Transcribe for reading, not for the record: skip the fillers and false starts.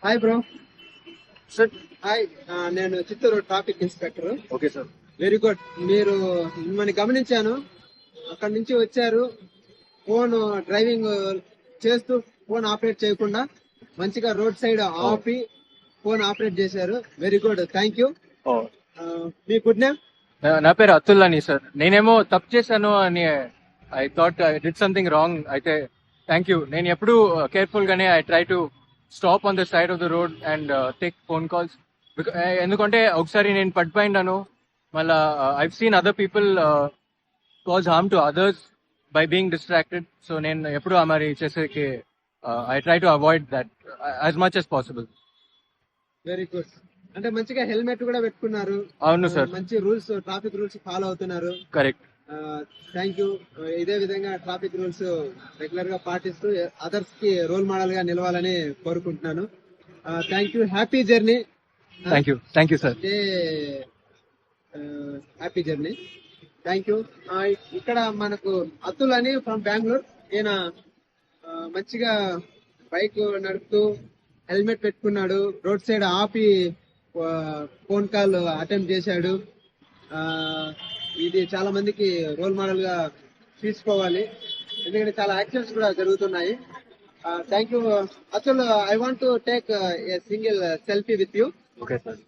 Hi bro. Sir hi. నేను Chittoor traffic inspector. Okay sir. Very good. మీరు మిమ్మల్ని గమనించాను, అక్కడి నుంచి వచ్చారు. ఫోన్ డ్రైవింగ్ చేస్తూ ఫోన్ ఆపరేట్ చేయకుండా మంచిగా రోడ్ సైడ్ ఆపి ఫోన్ ఆపరేట్ చేశారు. Very good, thank you. మీ గుడ్ నేమ్? నా పేరు అతుల్ అని సార్. నేనేమో తప్పు చేశాను అని I thought I did something wrong. అయితే థ్యాంక్ యూ. నేను ఎప్పుడు కేర్ఫుల్ గానే I try to stop on the side of the road and take phone calls. ఎందుకంటే ఒకసారి నేను పడిపోయినాను, మళ్ళా I've seen other people cause harm to others by being distracted. So నేను ఎప్పుడు మరి చేసేకి I try to avoid that as much as possible. Very good. అంటే మంచిగా హెల్మెట్ కూడా పెట్టుకున్నారు. అవును సార్. మంచి రూల్స్, ట్రాఫిక్ రూల్స్ ఫాలో అవుతున్నారు. కరెక్ట్. Thank you. ఇదే విధంగా ట్రాఫిక్ రూల్స్ రెగ్యులర్ గా పాటిస్తూ అదర్స్ కి రోల్ మోడల్ గా నిలవాలని కోరుకుంటున్నాను. Thank you. Happy journey. Thank you sir. Happy journey. Thank you. ఇక్కడ మనకు అతుల్ అని ఫ్రమ్ బెంగళూరు. ఈయన మంచిగా బైక్ నడుపుతూ హెల్మెట్ పెట్టుకున్నాడు, రోడ్ సైడ్ ఆపి ఫోన్ కాల్ అటెంప్ట్ చేశాడు. ఇది చాలా మందికి రోల్ మోడల్ గా తీసుకోవాలి, ఎందుకంటే చాలా యాక్సిడెంట్స్ కూడా జరుగుతున్నాయి. Thank you Atul. I want to take a single selfie with you. Okay sir.